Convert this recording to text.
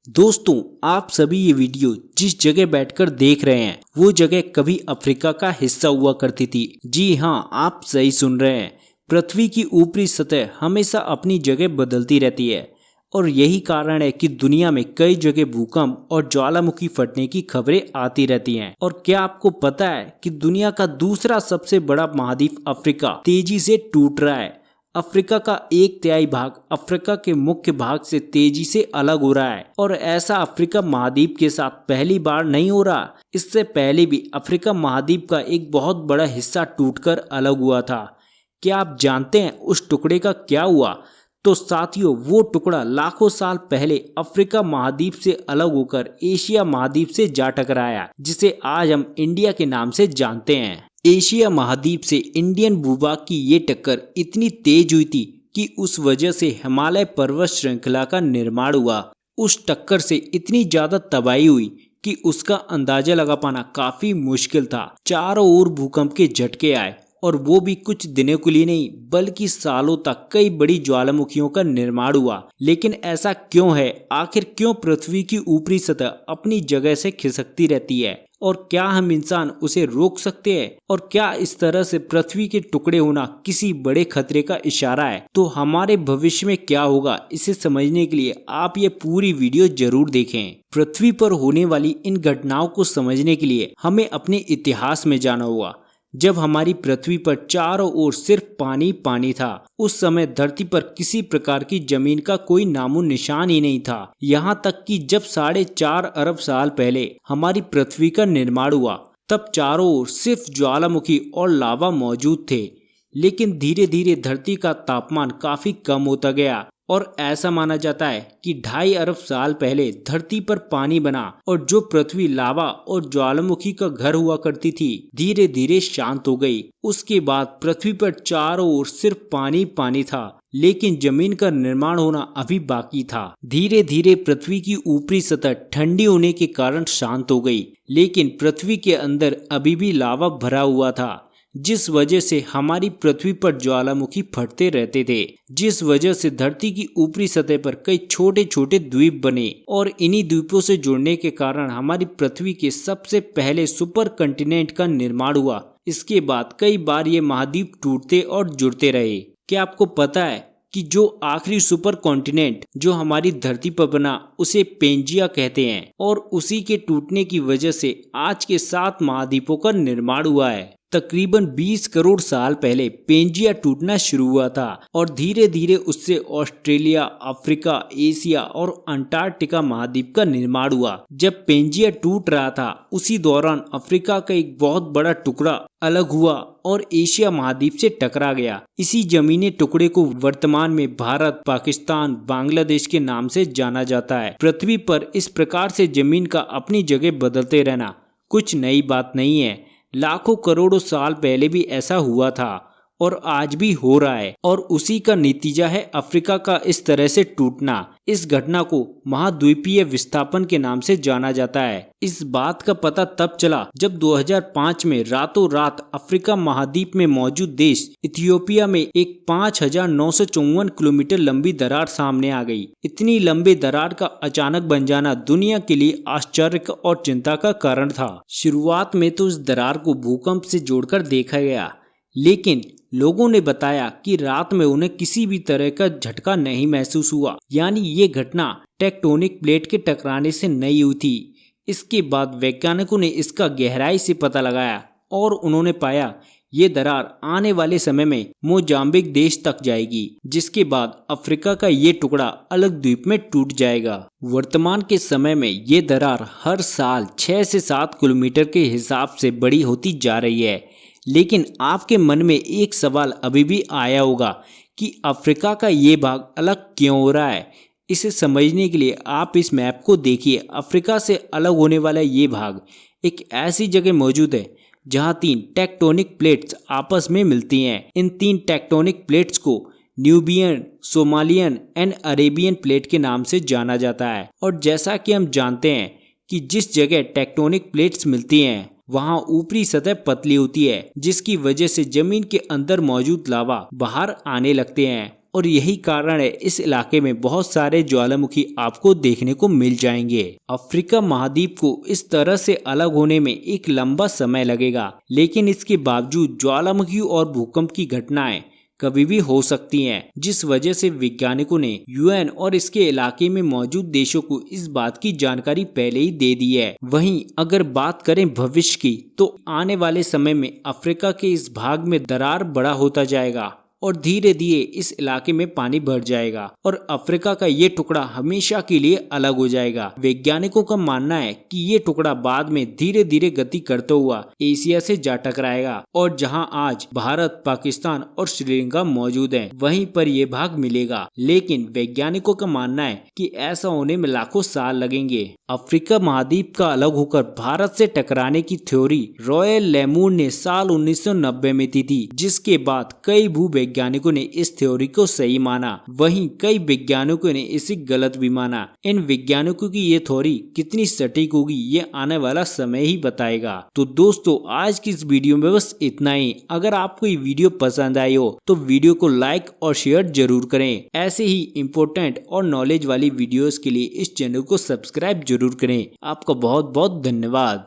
दोस्तों, आप सभी ये वीडियो जिस जगह बैठकर देख रहे हैं वो जगह कभी अफ्रीका का हिस्सा हुआ करती थी। जी हाँ, आप सही सुन रहे हैं। पृथ्वी की ऊपरी सतह हमेशा अपनी जगह बदलती रहती है और यही कारण है कि दुनिया में कई जगह भूकंप और ज्वालामुखी फटने की खबरें आती रहती हैं। और क्या आपको पता है कि दुनिया का दूसरा सबसे बड़ा महाद्वीप अफ्रीका तेजी से टूट रहा है। अफ्रीका का 1/3 भाग अफ्रीका के मुख्य भाग से तेजी से अलग हो रहा है और ऐसा अफ्रीका महाद्वीप के साथ पहली बार नहीं हो रहा। इससे पहले भी अफ्रीका महाद्वीप का एक बहुत बड़ा हिस्सा टूटकर अलग हुआ था। क्या आप जानते हैं उस टुकड़े का क्या हुआ? तो साथियों, वो टुकड़ा लाखों साल पहले अफ्रीका महाद्वीप से अलग होकर एशिया महाद्वीप से जा टकराया, जिसे आज हम इंडिया के नाम से जानते हैं। एशिया महाद्वीप से इंडियन भूभाग की ये टक्कर इतनी तेज हुई थी कि उस वजह से हिमालय पर्वत श्रृंखला का निर्माण हुआ। उस टक्कर से इतनी ज्यादा तबाही हुई कि उसका अंदाजा लगा पाना काफी मुश्किल था। चारों ओर भूकंप के झटके आए और वो भी कुछ दिनों के लिए नहीं बल्कि सालों तक कई बड़ी ज्वालामुखियों का निर्माण हुआ। लेकिन ऐसा क्यों है? आखिर क्यों पृथ्वी की ऊपरी सतह अपनी जगह से खिसकती रहती है और क्या हम इंसान उसे रोक सकते हैं? और क्या इस तरह से पृथ्वी के टुकड़े होना किसी बड़े खतरे का इशारा है? तो हमारे भविष्य में क्या होगा, इसे समझने के लिए आप ये पूरी वीडियो जरूर देखें। पृथ्वी पर होने वाली इन घटनाओं को समझने के लिए हमें अपने इतिहास में जाना होगा। जब हमारी पृथ्वी पर चारों ओर सिर्फ पानी पानी था, उस समय धरती पर किसी प्रकार की जमीन का कोई नामो निशान ही नहीं था। यहाँ तक कि जब 4.5 अरब साल पहले हमारी पृथ्वी का निर्माण हुआ, तब चारों ओर सिर्फ ज्वालामुखी और लावा मौजूद थे। लेकिन धीरे धीरे धरती का तापमान काफी कम होता गया और ऐसा माना जाता है कि 2.5 अरब साल पहले धरती पर पानी बना और जो पृथ्वी लावा और ज्वालामुखी का घर हुआ करती थी, धीरे धीरे शांत हो गई। उसके बाद पृथ्वी पर चारों ओर सिर्फ पानी पानी था, लेकिन जमीन का निर्माण होना अभी बाकी था। धीरे धीरे पृथ्वी की ऊपरी सतह ठंडी होने के कारण शांत हो गई, लेकिन पृथ्वी के अंदर अभी भी लावा भरा हुआ था, जिस वजह से हमारी पृथ्वी पर ज्वालामुखी फटते रहते थे, जिस वजह से धरती की ऊपरी सतह पर कई छोटे छोटे द्वीप बने और इन्हीं द्वीपों से जुड़ने के कारण हमारी पृथ्वी के सबसे पहले सुपर कंटिनेंट का निर्माण हुआ। इसके बाद कई बार ये महाद्वीप टूटते और जुड़ते रहे। क्या आपको पता है कि जो आखिरी सुपर कॉन्टिनेंट जो हमारी धरती पर बना उसे पेंजिया कहते हैं और उसी के टूटने की वजह से आज के 7 महाद्वीपों का निर्माण हुआ है। तकरीबन 20 करोड़ साल पहले पेंजिया टूटना शुरू हुआ था और धीरे धीरे उससे ऑस्ट्रेलिया, अफ्रीका, एशिया और अंटार्कटिका महाद्वीप का निर्माण हुआ। जब पेंजिया टूट रहा था, उसी दौरान अफ्रीका का एक बहुत बड़ा टुकड़ा अलग हुआ और एशिया महाद्वीप से टकरा गया। इसी जमीनी टुकड़े को वर्तमान में भारत, पाकिस्तान, बांग्लादेश के नाम से जाना जाता है। पृथ्वी पर इस प्रकार से जमीन का अपनी जगह बदलते रहना कुछ नई बात नहीं है। लाखों करोड़ों साल पहले भी ऐसा हुआ था और आज भी हो रहा है और उसी का नतीजा है अफ्रीका का इस तरह से टूटना। इस घटना को महाद्वीपीय विस्थापन के नाम से जाना जाता है। इस बात का पता तब चला जब 2005 में रातों रात अफ्रीका महाद्वीप में मौजूद देश इथियोपिया में एक 5,954 किलोमीटर लंबी दरार सामने आ गई। इतनी लंबी दरार का अचानक बन जाना दुनिया के लिए आश्चर्य और चिंता का कारण था। शुरुआत में तो इस दरार को भूकंप से जोड़कर देखा गया, लेकिन लोगों ने बताया कि रात में उन्हें किसी भी तरह का झटका नहीं महसूस हुआ, यानी ये घटना टेक्टोनिक प्लेट के टकराने से नहीं हुई थी। इसके बाद वैज्ञानिकों ने इसका गहराई से पता लगाया और उन्होंने पाया ये दरार आने वाले समय में मोजाम्बिक देश तक जाएगी, जिसके बाद अफ्रीका का ये टुकड़ा अलग द्वीप में टूट जाएगा। वर्तमान के समय में ये दरार हर साल 6 से 7 किलोमीटर के हिसाब से बड़ी होती जा रही है। लेकिन आपके मन में एक सवाल अभी भी आया होगा कि अफ्रीका का ये भाग अलग क्यों हो रहा है। इसे समझने के लिए आप इस मैप को देखिए। अफ्रीका से अलग होने वाला ये भाग एक ऐसी जगह मौजूद है जहां 3 टेक्टोनिक प्लेट्स आपस में मिलती हैं। इन 3 टेक्टोनिक प्लेट्स को Nubian, Somalian and Arabian plate के नाम से जाना जाता है। और जैसा कि हम जानते हैं कि जिस जगह टेक्टोनिक प्लेट्स मिलती हैं वहां ऊपरी सतह पतली होती है, जिसकी वजह से जमीन के अंदर मौजूद लावा बाहर आने लगते हैं और यही कारण है इस इलाके में बहुत सारे ज्वालामुखी आपको देखने को मिल जाएंगे। अफ्रीका महाद्वीप को इस तरह से अलग होने में एक लंबा समय लगेगा, लेकिन इसके बावजूद ज्वालामुखी और भूकंप की घटनाएं कभी भी हो सकती हैं, जिस वजह से वैज्ञानिकों ने यूएन और इसके इलाके में मौजूद देशों को इस बात की जानकारी पहले ही दे दी है। वहीं अगर बात करें भविष्य की, तो आने वाले समय में अफ्रीका के इस भाग में दरार बड़ा होता जाएगा और धीरे धीरे इस इलाके में पानी भर जाएगा और अफ्रीका का ये टुकड़ा हमेशा के लिए अलग हो जाएगा। वैज्ञानिकों का मानना है कि ये टुकड़ा बाद में धीरे धीरे गति करता हुआ एशिया से जा टकराएगा और जहां आज भारत, पाकिस्तान और श्रीलंका मौजूद है, वहीं पर यह भाग मिलेगा। लेकिन वैज्ञानिकों का मानना है कि ऐसा होने में लाखों साल लगेंगे। अफ्रीका महाद्वीप का अलग होकर भारत से टकराने की थ्योरी रॉयल लेमूर ने साल 1990 में दी थी, जिसके बाद कई वैज्ञानिकों ने इस थ्योरी को सही माना, वहीं कई वैज्ञानिकों ने इसे गलत भी माना। इन वैज्ञानिकों की ये थ्योरी कितनी सटीक होगी ये आने वाला समय ही बताएगा। तो दोस्तों, आज की इस वीडियो में बस इतना ही। अगर आपको ये वीडियो पसंद आई हो तो वीडियो को लाइक और शेयर जरूर करें। ऐसे ही इम्पोर्टेंट और नॉलेज वाली वीडियोस के लिए इस चैनल को सब्सक्राइब जरूर करें। आपका बहुत बहुत धन्यवाद।